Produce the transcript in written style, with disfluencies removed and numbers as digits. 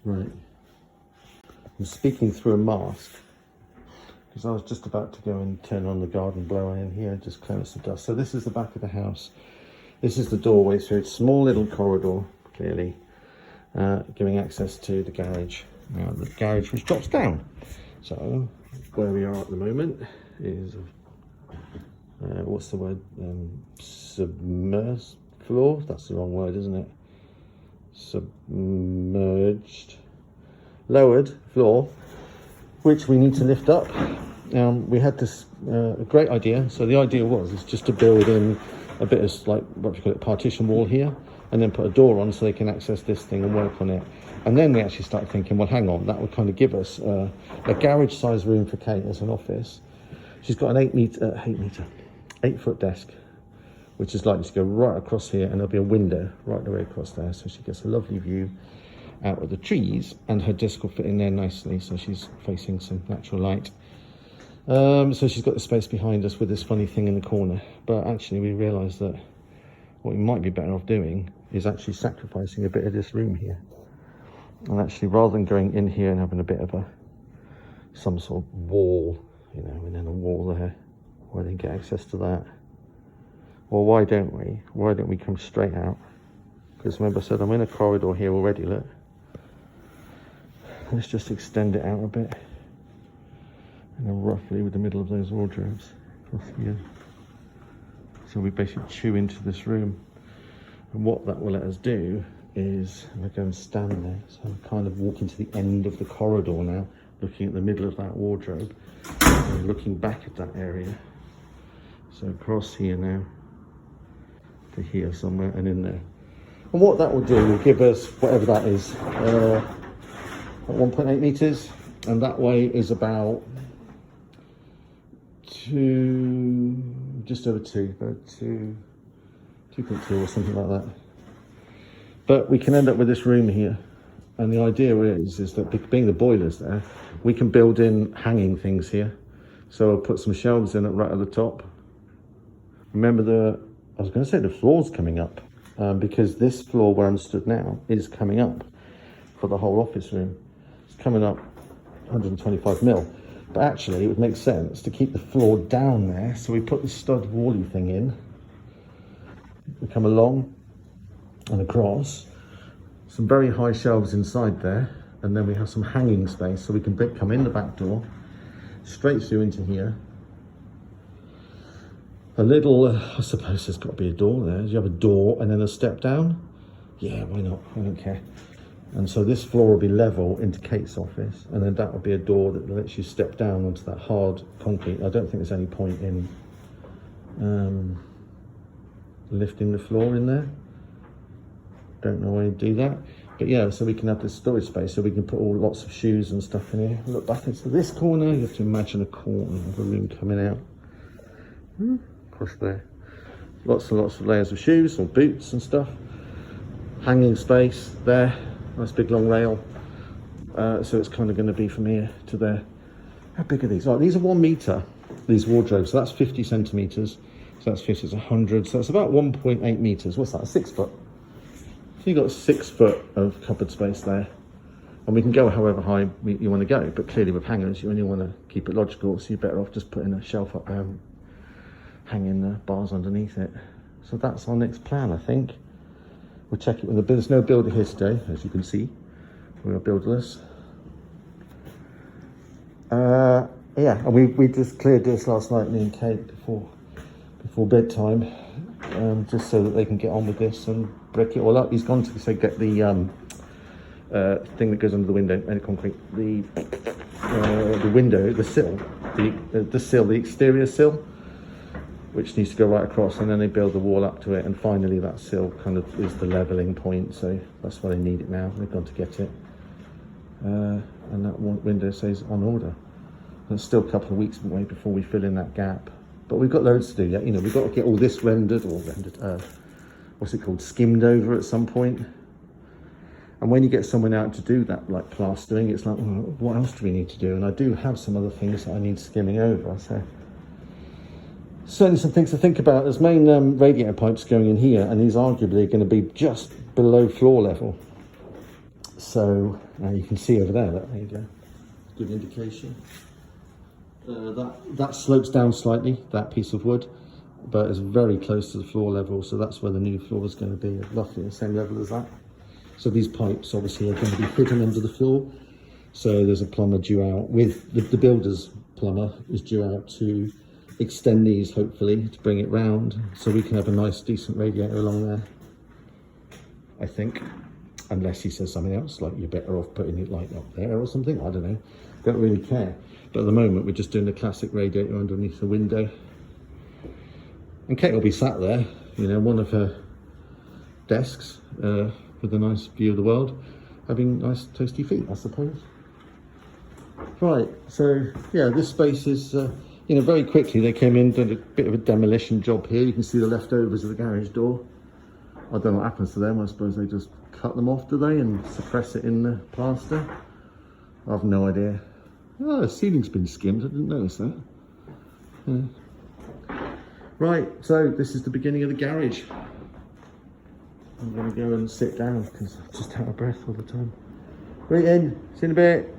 Right. I'm speaking through a mask because I was just about to go and turn on the garden blower in here, just clear some dust. So this is the back of the house. This is the doorway through. It's a small little corridor, clearly, giving access to the garage. Now the garage which drops down. So where we are at the moment is, what's the word? Submersed floor? That's the wrong word, isn't it? Submerged, lowered floor, which we need to lift up. We had this great idea. So the idea is just to build in a bit of, like, what do you call it, partition wall here, and then put a door on so they can access this thing and work on it. And then we actually started thinking, well, hang on, that would kind of give us a garage size room for Kate as an office. She's got an 8 foot desk, which is likely to go right across here, and there'll be a window right the way across there, so she gets a lovely view out of the trees, and her desk will fit in there nicely, so she's facing some natural light. So she's got the space behind us with this funny thing in the corner. But actually we realised that what we might be better off doing is actually sacrificing a bit of this room here. And actually, rather than going in here and having a bit of some sort of wall, you know, and then a wall there, where they get access to that. Well, why don't we come straight out? Because remember I said I'm in a corridor here already, look. Let's just extend it out a bit. And then roughly with the middle of those wardrobes across here. So we basically chew into this room. And what that will let us do is, I'm going to go and stand there. So I'm kind of walking to the end of the corridor now, looking at the middle of that wardrobe, and looking back at that area. So across here now, to here somewhere, and in there. And what that will do will give us, whatever that is, 1.8 meters, and that way is about just over 2.2 or something like that. But we can end up with this room here, and the idea is that being the boilers there, we can build in hanging things here. So I'll put some shelves in right at the top. Remember I was going to say the floor's coming up, because this floor where I'm stood now is coming up for the whole office room. It's coming up 125 mil. But actually it would make sense to keep the floor down there. So we put the stud wally thing in. We come along and across. Some very high shelves inside there. And then we have some hanging space. So we can come in the back door, straight through into here. A little, I suppose there's got to be a door there. Do you have a door and then a step down? Yeah, why not? I don't care. And so this floor will be level into Kate's office, and then that will be a door that lets you step down onto that hard concrete. I don't think there's any point in lifting the floor in there. Don't know why you do that. But yeah, so we can have this storage space, so we can put lots of shoes and stuff in here. Look back into this corner. You have to imagine a corner of a room coming out. Across there. Lots and lots of layers of shoes or boots and stuff. Hanging space there. Nice big long rail. So it's kind of going to be from here to there. How big are these? Oh, these are 1 meter, these wardrobes. So that's 50 centimeters. So that's 50, it's 100. So that's about 1.8 meters. What's that? 6 foot. So you've got 6 foot of cupboard space there. And we can go however high you want to go. But clearly with hangers, you only want to keep it logical. So you're better off just putting a shelf up there and hanging the bars underneath it. So that's our next plan, I think. We'll check it when there's no builder here today, as you can see. We are builderless. Yeah, and we just cleared this last night, me and Kate, before bedtime, just so that they can get on with this and brick it all up. He's gone to get the thing that goes under the window, any concrete, the window, the sill, the exterior sill, which needs to go right across, and then they build the wall up to it, and finally that sill kind of is the levelling point, so that's why they need it now. They've gone to get it, and that window says on order. And it's still a couple of weeks away before we fill in that gap, but we've got loads to do yet. You know, we've got to get all this rendered, what's it called, skimmed over at some point. And when you get someone out to do that, like plastering, it's like, well, what else do we need to do? And I do have some other things that I need skimming over, so certainly some things to think about. There's main radiator pipes going in here, and these arguably are going to be just below floor level. So you can see over there, there you go, good indication. That slopes down slightly, that piece of wood, but it's very close to the floor level, so that's where the new floor is going to be, roughly the same level as that. So these pipes obviously are going to be hidden under the floor. So there's a plumber due out with the builder's plumber is due out to extend these, hopefully, to bring it round so we can have a nice decent radiator along there, I think. Unless he says something else, like you're better off putting it like up there or something, I don't know. Don't really care. But at the moment we're just doing the classic radiator underneath the window. And Kate will be sat there, you know, one of her desks with a nice view of the world, having nice toasty feet, I suppose. Right, so yeah, this space is, you know, very quickly they came in, did a bit of a demolition job here. You can see the leftovers of the garage door. I don't know what happens to them. I suppose they just cut them off, do they, and suppress it in the plaster? I have no idea. Oh, the ceiling's been skimmed, I didn't notice that. Right, so this is the beginning of the garage. I'm going to go and sit down because I'm just out of breath all the time. Right in, see you in a bit.